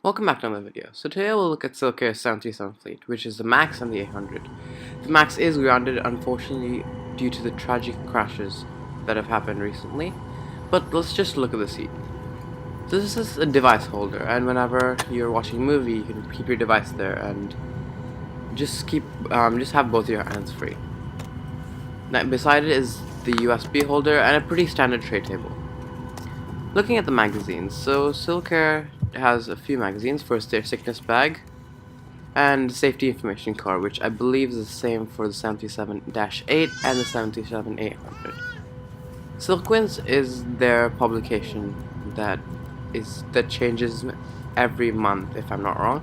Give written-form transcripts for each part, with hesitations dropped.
Welcome back to another video. So today we'll look at Silkair's 737 fleet, which is the MAX and the 800. The MAX is grounded, unfortunately, due to the tragic crashes that have happened recently, but let's just look at the seat. So this is a device holder, and whenever you're watching a movie, you can keep your device there and just have both your hands free. Now, beside it is the USB holder and a pretty standard tray table. Looking at the magazines, so Silkair has a few magazines. First, their sickness bag and safety information card, which I believe is the same for the 737-8 and the 737-800. Silkwinds is their publication that changes every month, if I'm not wrong,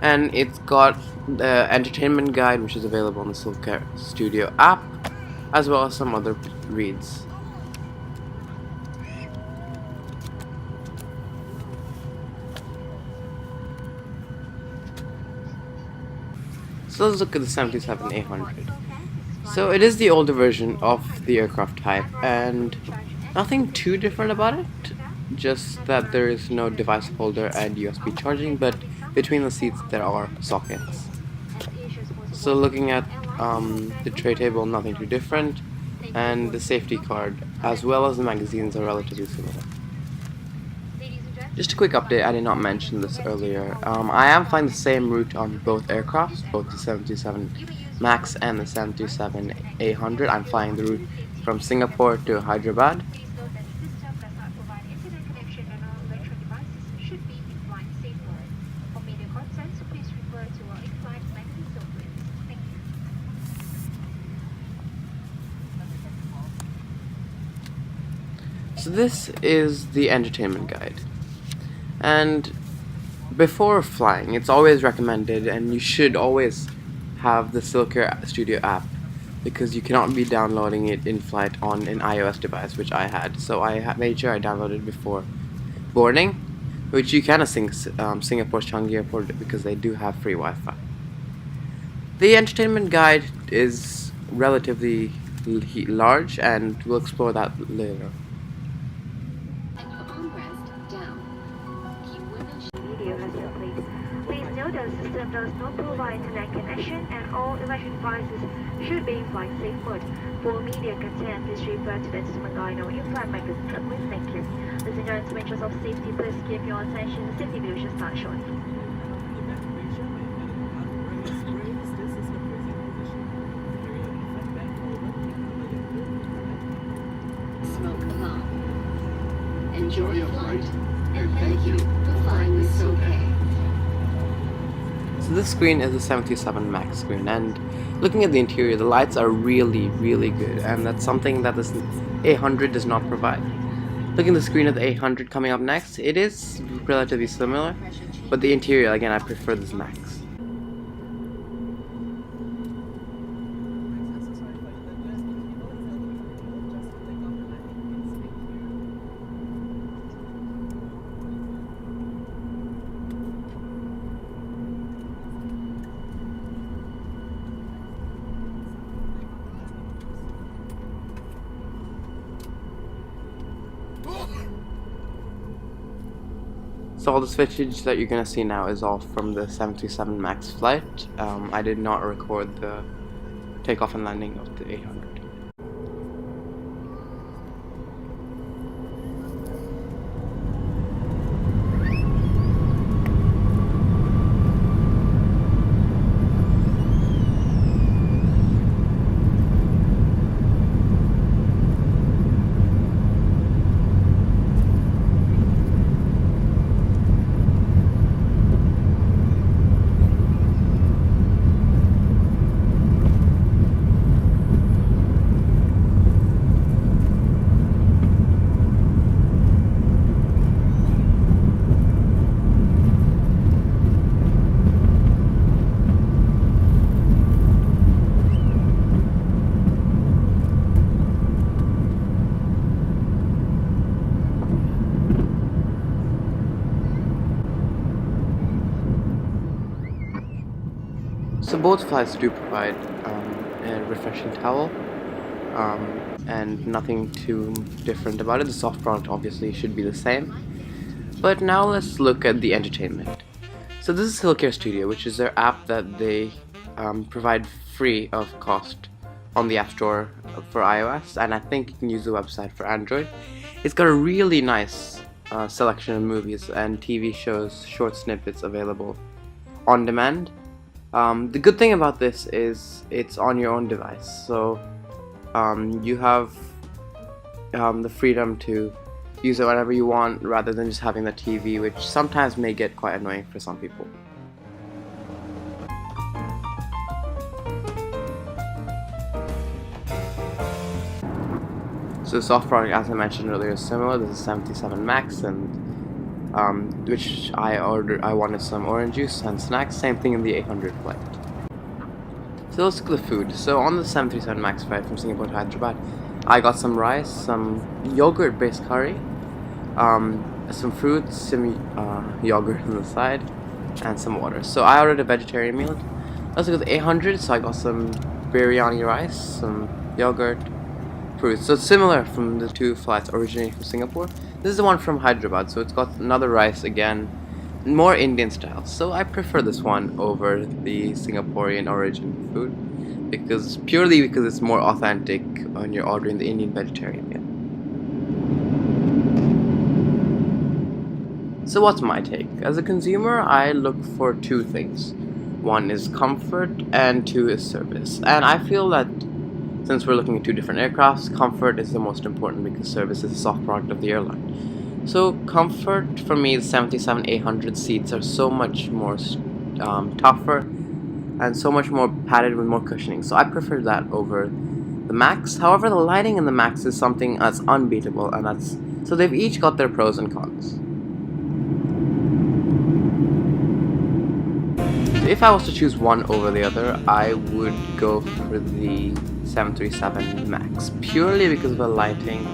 and it's got the entertainment guide, which is available on the Silkair Studio app, as well as some other reads. So let's look at the 737-800. So it is the older version of the aircraft type, and nothing too different about it, just that there is no device holder and USB charging, but between the seats there are sockets. So looking at the tray table, nothing too different, and the safety card as well as the magazines are relatively similar. Just a quick update, I did not mention this earlier. I am flying the same route on both aircrafts, both the 737 MAX and the 737-800. I'm flying the route from Singapore to Hyderabad. So this is the entertainment guide. And before flying, it's always recommended, and you should always have the Silkair Studio app, because you cannot be downloading it in flight on an iOS device, which I had. So I made sure I downloaded it before boarding, which you can Singapore's Changi Airport, because they do have free Wi-Fi. The entertainment guide is relatively large, and we'll explore that later. Please note that the system does not provide internet connection, and all electronic devices should be in flight safe mode. For media content, please refer to the instrument guide or in-flight magazine. Please, thank you. Ladies and gentlemen, in the interest of safety, please keep your attention. The safety video should start shortly. Smoke alarm. Enjoy your flight, and thank you for flying with Silkair. So this screen is the 737 MAX screen, and looking at the interior, the lights are really good, and that's something that this 800 does not provide. Looking at the screen of the 800 coming up next, it is relatively similar, but the interior, again, I prefer this MAX. So all this footage that you're going to see now is all from the 737 MAX flight. I did not record the takeoff and landing of the 800. So both flights do provide a refreshing towel, and nothing too different about it. The soft product obviously should be the same, But now let's look at the entertainment. So this is Silkair Studio, which is their app that they provide free of cost on the App Store for iOS, and I think you can use the website for Android. It's got a really nice selection of movies and TV shows, short snippets available on demand. The good thing about this is it's on your own device, so you have the freedom to use it whenever you want rather than just having the TV, which sometimes may get quite annoying for some people. So the soft product, as I mentioned earlier, is similar. This is 77 Max, and which I wanted some orange juice and snacks. Same thing in the 800 flight. So let's look at the food. So on the 737 Max flight from Singapore to Hyderabad, I got some rice, some yogurt-based curry, some fruits, some yogurt on the side, and some water. So I ordered a vegetarian meal. Let's look at the 800. So I got some biryani rice, some yogurt, fruits. So it's similar from the two flights originating from Singapore. This is the one from Hyderabad, so it's got another rice again, more Indian style. So I prefer this one over the Singaporean origin food purely because it's more authentic when you're ordering the Indian vegetarian meal. So what's my take? As a consumer, I look for two things. One is comfort and two is service. And I feel that since we're looking at two different aircrafts, comfort is the most important because service is a soft product of the airline. So comfort, for me, the 77-800 seats are so much more tougher and so much more padded with more cushioning. So I prefer that over the Max. However, the lighting in the Max is something that's unbeatable, and so they've each got their pros and cons. If I was to choose one over the other, I would go for the 737 Max, purely because of the lighting,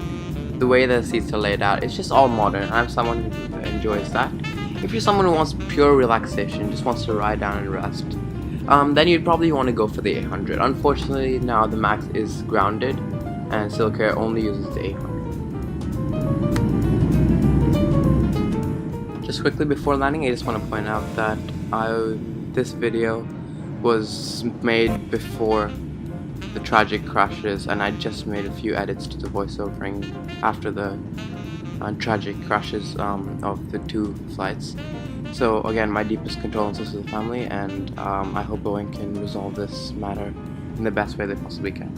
the way the seats are laid out. It's just all modern. I'm someone who enjoys that. If you're someone who wants pure relaxation, just wants to ride down and rest, then you'd probably want to go for the 800. Unfortunately, now the Max is grounded, and Silkair only uses the 800. Just quickly before landing, I just want to point out that this video was made before the tragic crashes, and I just made a few edits to the voiceovering after the tragic crashes of the two flights. So again, my deepest condolences to the family, and I hope Boeing can resolve this matter in the best way they possibly can.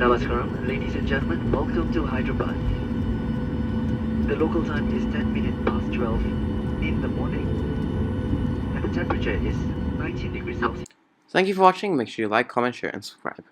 Namaskaram, ladies and gentlemen, welcome to Hyderabad. The local time is 10 minutes past 12 in the morning, and the temperature is 19 degrees Celsius. Thank you for watching. Make sure you like, comment, share, and subscribe.